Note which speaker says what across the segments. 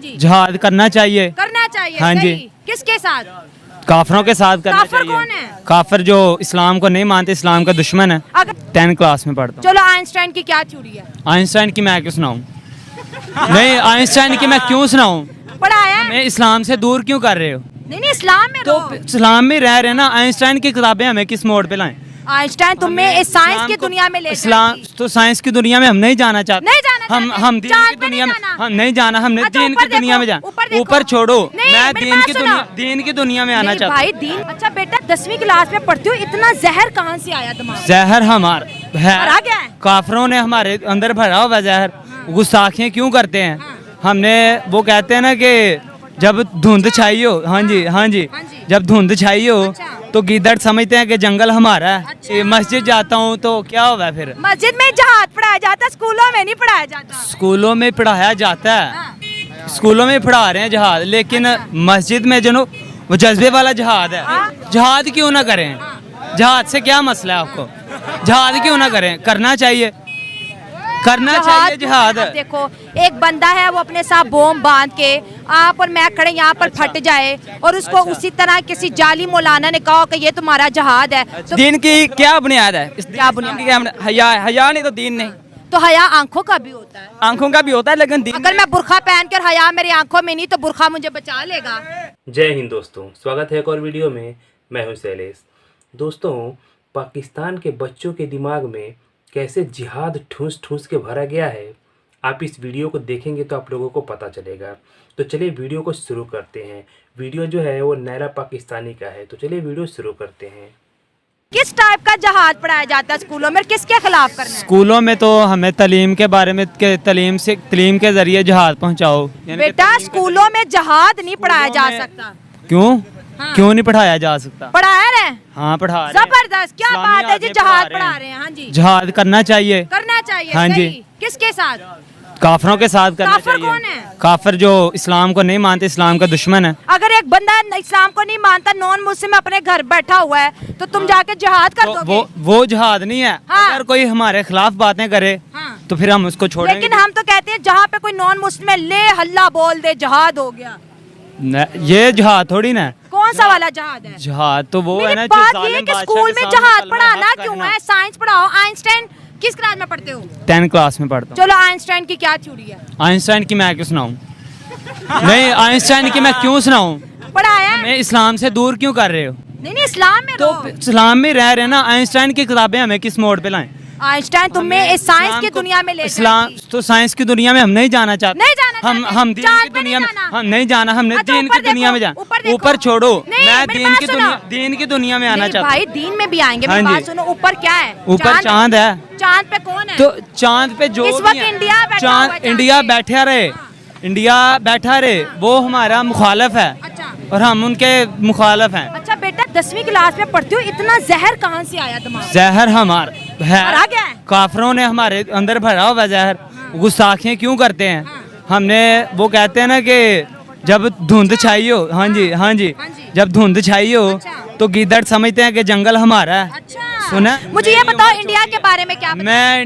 Speaker 1: जिहाद करना चाहिए। हाँ जी।
Speaker 2: किसके साथ?
Speaker 1: काफिरों के साथ करना
Speaker 2: काफिर
Speaker 1: चाहिए।
Speaker 2: कौन है?
Speaker 1: काफिर जो इस्लाम को नहीं मानते, इस्लाम का दुश्मन है।
Speaker 2: अगर
Speaker 1: 10 क्लास में पढ़ता हूँ।
Speaker 2: चलो आइंस्टाइन की क्या थ्योरी है?
Speaker 1: आइंस्टाइन की मैं क्यों सुनाऊं? नहीं, आइंस्टाइन की मैं क्यों सुनाऊं?
Speaker 2: पढ़ाया है?
Speaker 1: मैं इस्लाम से दूर क्यों कर रहे हो?
Speaker 2: नहीं इस्लाम में
Speaker 1: तो
Speaker 2: रहो।
Speaker 1: इस्लाम में रह रहे हैं ना। आइंस्टाइन की किताबें हमें किस मोड़ पे लाएं?
Speaker 2: आइंस्टाइन तुम्हें इस साइंस की दुनिया में ले
Speaker 1: इस्लाम
Speaker 2: जाएगी।
Speaker 1: तो साइंस की दुनिया में हम नहीं जाना चाहते।
Speaker 2: नहीं जाना
Speaker 1: हम
Speaker 2: चाहते।
Speaker 1: हम दीन
Speaker 2: चांद
Speaker 1: की
Speaker 2: पे
Speaker 1: दुनिया में
Speaker 2: नहीं जाना।
Speaker 1: हम नहीं जाना। हमने
Speaker 2: अच्छा,
Speaker 1: दीन
Speaker 2: ऊपर
Speaker 1: की दुनिया में
Speaker 2: देखो,
Speaker 1: जाना।
Speaker 2: ऊपर देखो।
Speaker 1: ऊपर छोड़ो।
Speaker 2: नहीं,
Speaker 1: मैं
Speaker 2: मेरी
Speaker 1: दीन
Speaker 2: बात
Speaker 1: की
Speaker 2: सुनो।
Speaker 1: दीन की दुनिया में आना
Speaker 2: नहीं
Speaker 1: चाहता
Speaker 2: भाई दीन। अच्छा बेटा 10वीं क्लास में पढ़ती हो, इतना जहर कहाँ से आया दिमाग?
Speaker 1: जहर हमारा
Speaker 2: भरा
Speaker 1: है।
Speaker 2: गया है?
Speaker 1: काफिरों ने हमारे अंदर भरा हुआ जहर। गुस्ताखियाँ क्यों करते हैं? हमने वो कहते हैं ना कि जब धुंध छाई हो, हाँ जी हाँ जी,
Speaker 2: हाँ जी।
Speaker 1: जब धुंध छाई हो
Speaker 2: अच्छा।
Speaker 1: तो गीदड़ समझते हैं कि जंगल हमारा है।
Speaker 2: अच्छा।
Speaker 1: ये मस्जिद जाता हूँ तो क्या होगा फिर?
Speaker 2: मस्जिद में जहाद पढ़ाया जाता, स्कूलों में नहीं पढ़ाया जाता।
Speaker 1: स्कूलों में पढ़ाया जाता है।
Speaker 2: हाँ।
Speaker 1: स्कूलों में पढ़ा रहे हैं जहाद, लेकिन मस्जिद में जो वो जज्बे वाला जहाद है। जहाद क्यों ना करें? जहाद से क्या मसला है आपको? जहाद क्यों ना करें? करना चाहिए, करना चाहिए जहाद।
Speaker 2: अब देखो एक बंदा है, वो अपने साथ बोम बांध के आप और मैं खड़े यहाँ पर फट जाए और उसको उसी तरह किसी जाली मौलाना ने कहा कि ये तुम्हारा जहाद है, तो
Speaker 3: दीन की क्या बुनियाद है?
Speaker 2: क्या बुनियाद?
Speaker 3: क्या हया? हया नहीं तो दीन नहीं।
Speaker 2: तो हया आंखों का भी होता है।
Speaker 3: आंखों का भी होता है, लेकिन दीन
Speaker 2: अगर मैं बुरखा पहन कर हया मेरी आंखों में नहीं, तो बुरखा मुझे बचा लेगा।
Speaker 4: जय हिंद दोस्तों, स्वागत है एक और वीडियो में। मैं हूं शैलेश। दोस्तों, पाकिस्तान के बच्चों के दिमाग में कैसे जिहाद ठूस ठूस के भरा गया है, आप इस वीडियो को देखेंगे तो आप लोगों को पता चलेगा। तो चलिए वीडियो को शुरू करते हैं। वीडियो जो है वो नैरा पाकिस्तानी का है, तो चलिए वीडियो शुरू करते हैं।
Speaker 2: किस टाइप का जहाद पढ़ाया जाता है स्कूलों में? किसके खिलाफ करना है?
Speaker 1: स्कूलों में तो हमें तालीम के बारे में तालीम के जरिए जहाद पहुंचाओ। यानी कि
Speaker 2: बेटा स्कूलों में जहाद नहीं पढ़ाया जा
Speaker 1: में-
Speaker 2: सकता।
Speaker 1: क्यों?
Speaker 2: हाँ।
Speaker 1: क्यों नहीं पढ़ाया जा सकता?
Speaker 2: पढ़ाया रहे?
Speaker 1: हाँ पढ़ा रहे हैं।
Speaker 2: जबरदस्त, क्या
Speaker 1: इस्लामी
Speaker 2: बात है जी,
Speaker 1: आदमी
Speaker 2: जहाद पढ़ा रहे हैं। हाँ जी,
Speaker 1: जहाद करना चाहिए।
Speaker 2: करना चाहिए।
Speaker 1: हाँ जी।
Speaker 2: सही। किसके साथ?
Speaker 1: काफिरों के साथ करना
Speaker 2: काफिर
Speaker 1: चाहिए।
Speaker 2: कौन है?
Speaker 1: काफिर जो इस्लाम को नहीं मानते, इस्लाम का दुश्मन है।
Speaker 2: अगर एक बंदा इस्लाम को नहीं मानता, नॉन मुस्लिम अपने घर बैठा हुआ है, तो तुम जाके जिहाद कर
Speaker 1: तो
Speaker 2: दोगे?
Speaker 1: वो जिहाद नहीं है।
Speaker 2: हाँ।
Speaker 1: अगर कोई हमारे खिलाफ बातें करे
Speaker 2: हाँ।
Speaker 1: तो फिर हम उसको छोड़ेंगे।
Speaker 2: लेकिन हम तो कहते हैं जहाँ पे कोई नॉन मुस्लिम है, ले हल्ला बोल दे, जिहाद हो गया।
Speaker 1: ये जिहाद थोड़ी ना है।
Speaker 2: कौन सा वाला जहाद है?
Speaker 1: जिहाद तो वो है
Speaker 2: मेरी
Speaker 1: ना जो
Speaker 2: बात ये है
Speaker 1: जालिम
Speaker 2: कि
Speaker 1: बादशाह
Speaker 2: स्कूल
Speaker 1: के
Speaker 2: में
Speaker 1: सामने
Speaker 2: जहाद
Speaker 1: कलमा
Speaker 2: पढ़ाना
Speaker 1: हक
Speaker 2: क्यों
Speaker 1: करना।
Speaker 2: है? साइंस पढ़ाओ। आइंस्टाइन किस क्लास में पढ़ते हो?
Speaker 1: 10 क्लास में पढ़ता हूँ।
Speaker 2: चलो आइंस्टाइन की क्या थ्योरी है?
Speaker 1: आइंस्टाइन की मैं क्यों सुनाऊं? नहीं, आइंस्टाइन की मैं क्यों सुनाऊं?
Speaker 2: पढ़ाया है?
Speaker 1: मैं इस्लाम से दूर क्यों कर रहे हो?
Speaker 2: नहीं इस्लाम में
Speaker 1: तो
Speaker 2: रहो।
Speaker 1: इस्लाम में रह रहे हैं ना। आइंस्टाइन की किताबें हमें किस मोड़ पे लाएं?
Speaker 2: आइंस्टाइन तुम्हें इस साइंस की दुनिया में ले
Speaker 1: इस्लाम
Speaker 2: जाएगी।
Speaker 1: तो साइंस की दुनिया में हम नहीं जाना चाहते।
Speaker 2: नहीं जाना
Speaker 1: हम
Speaker 2: चाहते।
Speaker 1: हम दीन
Speaker 2: चांद
Speaker 1: की
Speaker 2: पे
Speaker 1: दुनिया में
Speaker 2: नहीं जाना।
Speaker 1: हम नहीं जाना। हमने
Speaker 2: अच्छा,
Speaker 1: दीन
Speaker 2: ऊपर
Speaker 1: की दुनिया में
Speaker 2: देखो,
Speaker 1: जाना।
Speaker 2: ऊपर देखो।
Speaker 1: ऊपर छोड़ो।
Speaker 2: नहीं,
Speaker 1: मैं
Speaker 2: मेरी बात सुनो।
Speaker 1: दीन की दुनिया में आना
Speaker 2: नहीं
Speaker 1: चाहता
Speaker 2: भाई दीन में भी आएंगे।
Speaker 1: हाँ
Speaker 2: मेरी बात
Speaker 1: जी।
Speaker 2: सुनो, ऊपर क्या है?
Speaker 1: ऊपर चांद है।
Speaker 2: चांद पे कौन है?
Speaker 1: तो चांद पे जो
Speaker 2: इस
Speaker 1: भी
Speaker 2: वक्त
Speaker 1: है,
Speaker 2: इंडिया बैठा
Speaker 1: चांद
Speaker 2: हुआ है चांद
Speaker 1: इंडिया
Speaker 2: पे।
Speaker 1: बैठा रहे। इंडिया बैठा रहे, वो हमारा मुखालफ है
Speaker 2: अच्छा।
Speaker 1: और हम उनके मुखालफ हैं।
Speaker 2: अच्छा बेटा 10वीं क्लास में पढ़ती हो, इतना जहर कहाँ से आया दिमाग?
Speaker 1: जहर हमारा
Speaker 2: भरा
Speaker 1: है।
Speaker 2: गया है?
Speaker 1: काफिरों ने हमारे अंदर भरा हुआ जहर। गुस्ताखियाँ क्यों करते हैं? हमने वो कहते हैं ना कि जब धुंध छाई हो, हाँ जी हाँ जी,
Speaker 2: हाँ जी।
Speaker 1: जब धुंध छाई हो
Speaker 2: अच्छा।
Speaker 1: तो गीदड़ समझते हैं कि जंगल हमारा है।
Speaker 2: अच्छा
Speaker 1: सुना?
Speaker 2: मुझे ये बताओ इंडिया के बारे में क्या पता?
Speaker 1: मैं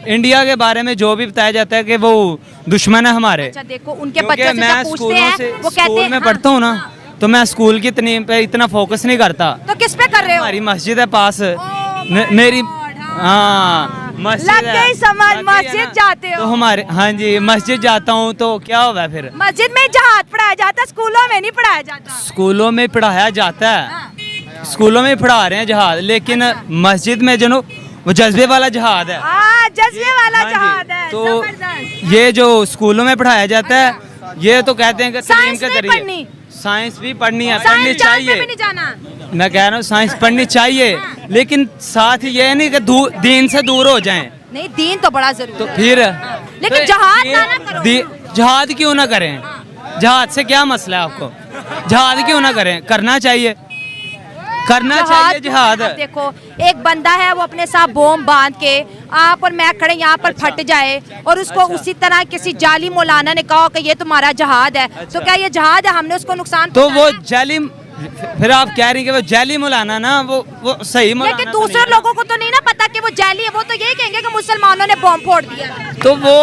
Speaker 1: इंडिया के बारे में जो भी बताया जाता है कि वो दुश्मन है हमारे।
Speaker 2: अच्छा देखो उनके
Speaker 1: क्योंकि
Speaker 2: बच्चों से
Speaker 1: मैं
Speaker 2: जब पूछते
Speaker 1: स्कूलों
Speaker 2: हैं
Speaker 1: से
Speaker 2: वो कहते
Speaker 1: स्कूल
Speaker 2: हैं
Speaker 1: में
Speaker 2: हाँ,
Speaker 1: पढ़ता हूँ ना,
Speaker 2: हाँ।
Speaker 1: तो मैं स्कूल की तनीम पे इतना फोकस नहीं करता।
Speaker 2: तो किस पे कर रहे हो?
Speaker 1: हमारी मस्जिद है पास।
Speaker 2: my
Speaker 1: मेरी
Speaker 2: God,
Speaker 1: हाँ मस्जिद
Speaker 2: लग
Speaker 1: है।
Speaker 2: गई समझ,
Speaker 1: लग गई है
Speaker 2: मस्जिद
Speaker 1: ना।
Speaker 2: जाते हो?
Speaker 1: तो हमारे हाँ जी मस्जिद जाता हूँ तो क्या होगा फिर?
Speaker 2: मस्जिद में जहाद पढ़ाया जाता, स्कूलों में नहीं पढ़ाया जाता।
Speaker 1: स्कूलों में पढ़ाया जाता है।
Speaker 2: हाँ।
Speaker 1: स्कूलों में पढ़ा रहे हैं जहाद, लेकिन मस्जिद में जो वो जज्बे वाला जहाद है।
Speaker 2: जज्बे वाला
Speaker 1: हाँ जी,
Speaker 2: जहाद है।
Speaker 1: तो
Speaker 2: जबरदस्त।
Speaker 1: ये जो स्कूलों में पढ़ाया जाता है, ये तो कहते हैं कि तालीम
Speaker 2: साइंस
Speaker 1: के
Speaker 2: नहीं
Speaker 1: जरिए
Speaker 2: पढ़नी।
Speaker 1: साइंस भी पढ़नी है, पढ़नी
Speaker 2: साइंस चांद पे
Speaker 1: चाहिए।
Speaker 2: भी नहीं जाना।
Speaker 1: मैं कह रहा हूँ साइंस पढ़नी चाहिए, लेकिन साथ ही ये नहीं कि दीन से दूर हो जाएं।
Speaker 2: नहीं दीन तो बड़ा जरूरी
Speaker 1: तो
Speaker 2: है।
Speaker 1: फिर
Speaker 2: लेकिन
Speaker 1: तो
Speaker 2: जहाद
Speaker 1: ये-
Speaker 2: ना करो।
Speaker 1: जहाद क्यों ना करें? जहाद से क्या मसला है आपको? जहाद क्यों ना करें? करना चाहिए, करना चाहिए जिहाद।
Speaker 2: अब देखो एक बंदा है, वो अपने साथ बोम बांध के आप और मैं खड़े यहाँ पर फट जाए और उसको उसी तरह किसी जाली मौलाना ने कहा कि ये तुम्हारा जहाद है, तो क्या ये जहाद है? हमने उसको नुकसान
Speaker 1: तो वो
Speaker 2: पहुंचाया?
Speaker 1: जालिम, फिर आप कह रही हैं कि वो जाली मौलाना ना, वो सही मौलाना
Speaker 2: लेकिन
Speaker 1: तो
Speaker 2: दूसरे
Speaker 1: नहीं है।
Speaker 2: लोगों को तो नहीं ना पता कि वो जैली है, वो तो यही कहेंगे कि मुसलमानों ने बॉम्ब फोड़ दिया।
Speaker 1: तो वो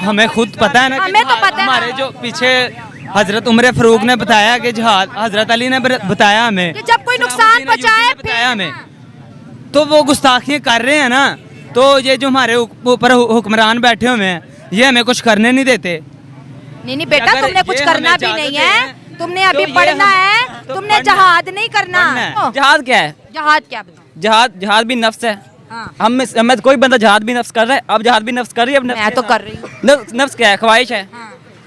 Speaker 1: हमें खुद पता है ना,
Speaker 2: हमें तो पता है।
Speaker 1: हमारे जो पीछे हजरत उमर फारूक ने बताया कि जिहाद, हजरत अली ने बताया हमें
Speaker 2: कि जब कोई नुकसान पहुंचाए
Speaker 1: बताया हमें, तो वो गुस्ताखियां कर रहे हैं ना। तो ये जो हमारे ऊपर हुक्मरान बैठे हुए हैं, ये हमें कुछ करने नहीं देते।
Speaker 2: नहीं बेटा,
Speaker 1: अगर
Speaker 2: तुमने कुछ
Speaker 1: ये
Speaker 2: करना
Speaker 1: हमें
Speaker 2: भी नहीं
Speaker 1: इजाजत
Speaker 2: है,
Speaker 1: दें,
Speaker 2: तुमने
Speaker 1: तो
Speaker 2: अभी
Speaker 1: ये
Speaker 2: पढ़ना है,
Speaker 1: तो
Speaker 2: तुमने
Speaker 1: पढ़ना है।
Speaker 2: जहाद नहीं करना।
Speaker 1: पढ़ना है।
Speaker 2: ओ,
Speaker 3: जहाद क्या है?
Speaker 2: जहाद क्या बताओ?
Speaker 3: जहाद भी नफ्स है।
Speaker 2: हाँ।
Speaker 3: हमें कोई बंदा जहाद भी नफ्स कर रहा है, अब जहाद भी नफ्स कर रही है। अब
Speaker 2: मैं तो कर रही हूँ।
Speaker 3: नफ्स क्या है? ख्वाहिश है।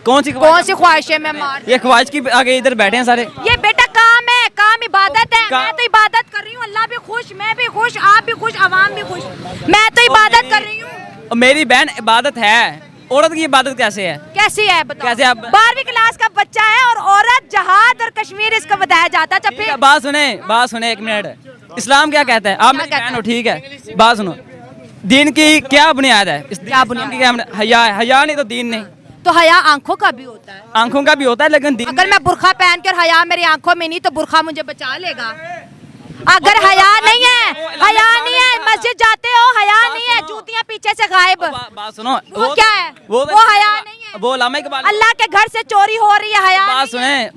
Speaker 3: कौन सी
Speaker 2: कौन सी ख्वाहिश है? मैं मार
Speaker 3: ये ख्वाहिश की आगे इधर बैठे हैं सारे।
Speaker 2: ये बेटा काम है, काम इबादत है।
Speaker 3: काम-
Speaker 2: मैं तो इबादत कर रही हूँ, अल्लाह भी खुश, मैं भी खुश, आप भी खुश, आवाम भी खुश। मैं तो इबादत कर रही हूँ।
Speaker 3: और मेरी बहन इबादत है। औरत की इबादत कैसे है?
Speaker 2: कैसी है बताओ?
Speaker 3: कैसे आप-
Speaker 2: 12वीं क्लास का बच्चा है और औरत जहाद और कश्मीर इसको बताया जाता है।
Speaker 3: ठीक है, बात सुने 1 मिनट। इस्लाम क्या कहता है? आप मेरी बहन हो, ठीक है, बात सुनो। दीन की क्या बुनियाद है?
Speaker 2: क्या बुनियाद?
Speaker 3: की क्या बुनियाद? हया है। हया नहीं तो दीन नहीं।
Speaker 2: तो हया आंखों का भी होता है।
Speaker 3: आंखों का भी होता है, लेकिन दीन
Speaker 2: अगर मैं बुरखा पहन कर हया मेरी आंखों में नहीं, तो बुरखा मुझे बचा लेगा। अगर हया नहीं है, हया नहीं है, मस्जिद जाते हो, हया नहीं है, जूतियां पीछे से गायब।
Speaker 3: बात सुनो,
Speaker 2: वो क्या है? वो हया नहीं है।
Speaker 3: वो लामा इकबाल,
Speaker 2: अल्लाह के घर से चोरी हो रही है, हया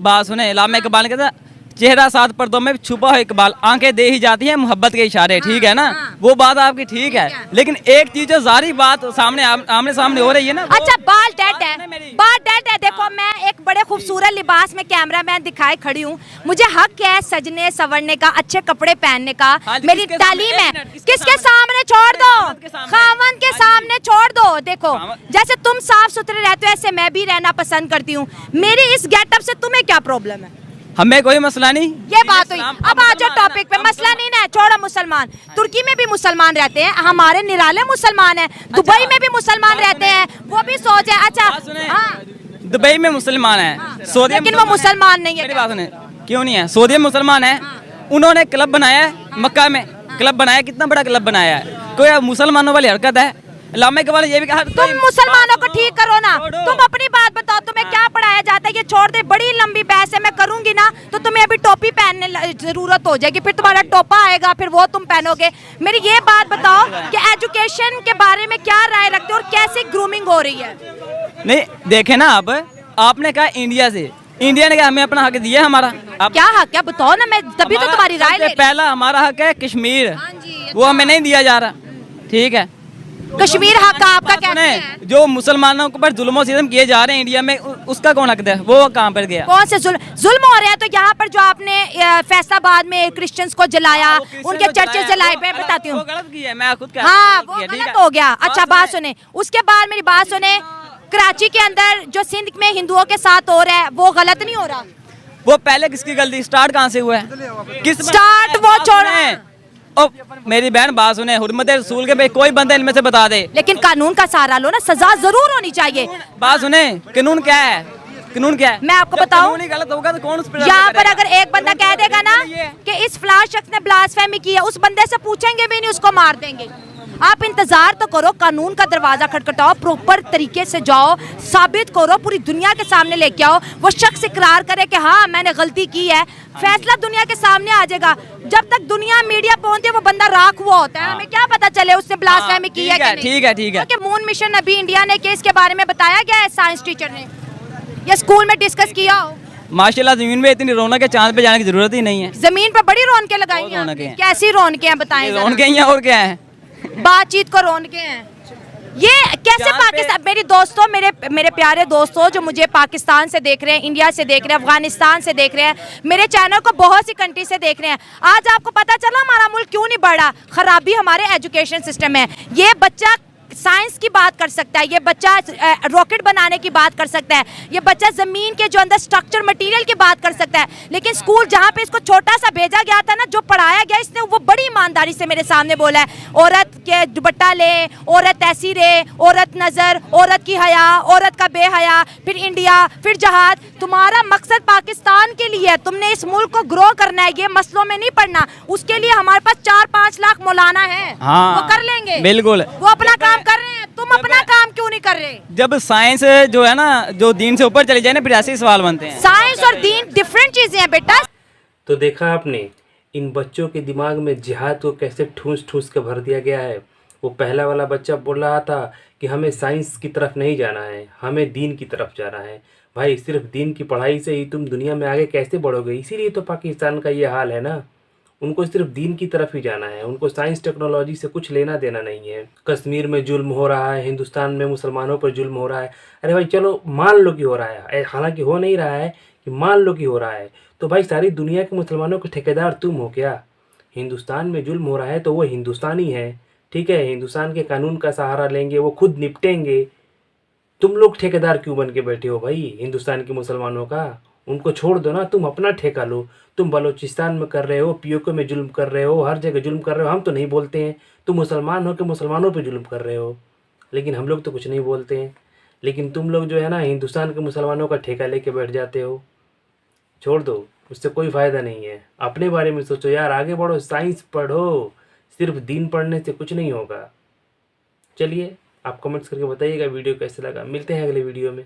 Speaker 3: बात सुने लामा इकबाल कहता चेहरा 7 पर्दों में छुपा हो इकबाल, आंखें दे ही जाती हैं मोहब्बत के इशारे। ठीक है ना? वो बात आपकी ठीक है, लेकिन एक चीज जो जारी बात सामने आमने सामने हो रही है ना।
Speaker 2: अच्छा, बाल डेड है, बाल डेड है। देखो, मैं एक बड़े खूबसूरत लिबास में कैमरामैन दिखाए खड़ी हूँ, मुझे हक है सजने संवरने का, अच्छे कपड़े पहनने का, मेरी तालीम है। किसके सामने छोड़ दो? खावन के सामने छोड़ दो। देखो, जैसे तुम साफ सुथरे रहते हो, ऐसे मैं भी रहना पसंद करती हूँ। मेरी इस गेटअप से तुम्हें क्या प्रॉब्लम है?
Speaker 3: हमें कोई मसला नहीं।
Speaker 2: ये बात हुई। अब आ जाओ टॉपिक पे। मसला नहीं ना, छोड़ो मुसलमान। तुर्की में भी मुसलमान रहते हैं, हमारे निराले मुसलमान हैं। दुबई में भी मुसलमान रहते हैं, वो भी सोच है। अच्छा, हाँ,
Speaker 3: दुबई में मुसलमान है, सऊदी
Speaker 2: लेकिन वो मुसलमान नहीं है।
Speaker 3: मेरी बात सुने, क्यों नहीं है? सऊदी में मुसलमान है, उन्होंने क्लब बनाया है मक्का में, क्लब बनाया, कितना बड़ा क्लब बनाया है। कोई मुसलमानों वाली हरकत है? लामा इकबाल ये भी कहा
Speaker 2: तुम मुसलमानों को ठीक करो ना, तुम अपनी बात बताओ, तुम्हें क्या पढ़ाया जाता है? ये छोड़ दे, बड़ी लंबी बहस है, मैं करूंगी ना तो तुम्हें अभी टोपी पहनने जरूरत हो जाएगी, फिर तुम्हारा टोपा आएगा, फिर वो तुम पहनोगे। मेरी ये बात बताओ कि एजुकेशन के बारे में क्या राय रखते हो और कैसी ग्रूमिंग हो रही है?
Speaker 3: नहीं देखे ना, अब आपने कहा इंडिया से, इंडिया ने कहा हमें अपना हक दिया हमारा। अब
Speaker 2: क्या हक है बताओ ना, मैं तभी तो तुम्हारी राय ले रही
Speaker 3: पहला हमारा हक है कश्मीर,
Speaker 2: हाँ जी,
Speaker 3: वो हमें नहीं दिया जा रहा। ठीक है,
Speaker 2: हूँ। कश्मीर हक आपका कैसे है?
Speaker 3: जो मुसलमानों के ऊपर जुल्म सितम किए जा रहे हैं इंडिया में, उसका कौन हक है? वो कहाँ पर गया?
Speaker 2: कौन से जुल्म हो रहे हैं? तो यहाँ पर जो आपने फैसलाबाद में क्रिश्चियंस को जलाया, उनके चर्चेस जलाए, मैं बताती हूँ।
Speaker 3: वो गलत किया है, मैं खुद कह
Speaker 2: हाँ, वो गलत हो गया। अच्छा, बात सुने, उसके बाद मेरी बात सुने। कराची के अंदर जो सिंध में हिंदुओं के साथ हो रहा है, वो गलत नहीं हो रहा?
Speaker 3: वो पहले किसकी गलती? स्टार्ट कहाँ से हुआ है? किस
Speaker 2: स्टार्ट वो छोड़ो।
Speaker 3: ओ मेरी बहन बात सुने, हुर्मत रसूल के भाई कोई बंदा इनमें से बता दे।
Speaker 2: लेकिन कानून का सहारा लो ना, सजा जरूर होनी चाहिए।
Speaker 3: बात सुने, कानून क्या है? कानून क्या है?
Speaker 2: मैं आपको
Speaker 3: जब
Speaker 2: बताऊं?
Speaker 3: कानून ही गलत होगा तो कौन उस पर
Speaker 2: यहाँ पर
Speaker 3: करेगा?
Speaker 2: अगर एक बंदा कह देगा ना कि इस फलां शख्स ने ब्लास्फेमी की है, उस बंदे से पूछेंगे भी नहीं, उसको मार देंगे। आप इंतजार तो करो, कानून का दरवाजा खटखटाओ, प्रॉपर तरीके से जाओ, साबित करो, पूरी दुनिया के सामने लेके आओ, वो शख्स इकरार करे कि हाँ मैंने गलती की है, फैसला दुनिया के सामने आ जाएगा। जब तक दुनिया मीडिया पहुंचती है, वो बंदा राख हुआ होता है, हमें क्या पता चले उसने ब्लास्फेमी की है कि नहीं।
Speaker 3: ठीक है, ठीक है।
Speaker 2: क्योंकि मून मिशन अभी इंडिया ने कि इसके बारे में बताया गया है, साइंस टीचर ने या स्कूल में डिस्कस किया हो?
Speaker 3: माशाल्लाह जमीन में इतनी रौनक है, चांद पे जाने की जरूरत ही नहीं है।
Speaker 2: जमीन पर बड़ी रौनकें लगाई
Speaker 3: बहुत
Speaker 2: हैं
Speaker 3: रौनकें हैं।
Speaker 2: कैसी रौनकें हैं बताएं जरा।
Speaker 3: रौनकें ही हैं, और क्या है?
Speaker 2: बातचीत को रौनकें हैं। ये कैसे
Speaker 3: जहाँ
Speaker 2: पाकिस्तान, मेरी दोस्तों, मेरे प्यारे दोस्तों जो मुझे पाकिस्तान से देख रहे हैं, इंडिया से देख रहे हैं, अफगानिस्तान से देख रहे हैं, मेरे चैनल को बहुत सी कंट्री से देख रहे हैं, आज आपको पता चला हमारा मुल्क क्यों नहीं बढ़ रहा? खराबी हमारे एजुकेशन सिस्टम में। ये बच्चा साइंस की बात कर सकता है, ये बच्चा रॉकेट बनाने की बात कर सकता है, ये बच्चा ज़मीन के जो अंदर स्ट्रक्चर मटेरियल की बात कर सकता है, लेकिन स्कूल जहाँ पे इसको छोटा सा भेजा गया था ना, जो पढ़ाया गया, इसने वो बड़ी ईमानदारी से मेरे सामने बोला है, औरत के दुपट्टा ले, औरत ऐसी रहे, औरत नज़र, औरत की हया, औरत का बेहया, फिर इंडिया, फिर जहाद। तुम्हारा मकसद पाकिस्तान के लिए है, तुमने इस मुल्क को ग्रो करना है, ये मसलों में नहीं पढ़ना। उसके लिए हमारे पास 4-5 लाख मौलाना है,
Speaker 3: हाँ,
Speaker 2: वो कर लेंगे,
Speaker 3: बिल्कुल,
Speaker 2: वो अपना काम कर रहे हैं, तुम अपना काम क्यों नहीं कर रहे?
Speaker 3: जब साइंस जो है ना, जो दीन से ऊपर चली जाए ना, फिर ऐसे ही सवाल बनते हैं।
Speaker 2: साइंस और दीन डिफरेंट चीजें हैं बेटा।
Speaker 4: तो देखा आपने, इन बच्चों के दिमाग में जिहाद को कैसे ठूस ठूस के भर दिया गया है। वो पहला वाला बच्चा बोल रहा था कि हमें साइंस की तरफ नहीं जाना है, हमें दीन की तरफ जाना है। भाई सिर्फ दीन की पढ़ाई से ही तुम दुनिया में आगे कैसे बढ़ोगे? इसीलिए तो पाकिस्तान का ये हाल है ना। उनको सिर्फ दीन की तरफ ही जाना है, उनको साइंस टेक्नोलॉजी से कुछ लेना देना नहीं है। कश्मीर में जुल्म हो रहा है, हिंदुस्तान में मुसलमानों पर जुल्म हो रहा है। अरे भाई चलो मान लो कि हो रहा है, हालांकि हो नहीं रहा है, कि मान लो कि हो रहा है, तो भाई सारी दुनिया के मुसलमानों के ठेकेदार तुम हो क्या? हिंदुस्तान में जुल्म हो रहा है तो वो हिंदुस्तानी है, ठीक है, हिंदुस्तान के कानून का सहारा लेंगे, वो खुद निपटेंगे। तुम लोग ठेकेदार क्यों बन के बैठे हो भाई हिंदुस्तान के मुसलमानों का? उनको छोड़ दो ना, तुम अपना ठेका लो। तुम बलूचिस्तान में कर रहे हो, पीओके में जुल्म कर रहे हो, हर जगह जुल्म कर रहे हो, हम तो नहीं बोलते हैं। तुम मुसलमान हो के मुसलमानों पे जुल्म कर रहे हो, लेकिन हम लोग तो कुछ नहीं बोलते हैं। लेकिन तुम लोग जो है ना हिंदुस्तान के मुसलमानों का ठेका लेके बैठ जाते हो। छोड़ दो, उससे कोई फ़ायदा नहीं है। अपने बारे में सोचो यार, आगे बढ़ो, साइंस पढ़ो। सिर्फ दीन पढ़ने से कुछ नहीं होगा। चलिए आप कमेंट्स करके बताइएगा वीडियो कैसे लगा। मिलते हैं अगले वीडियो में।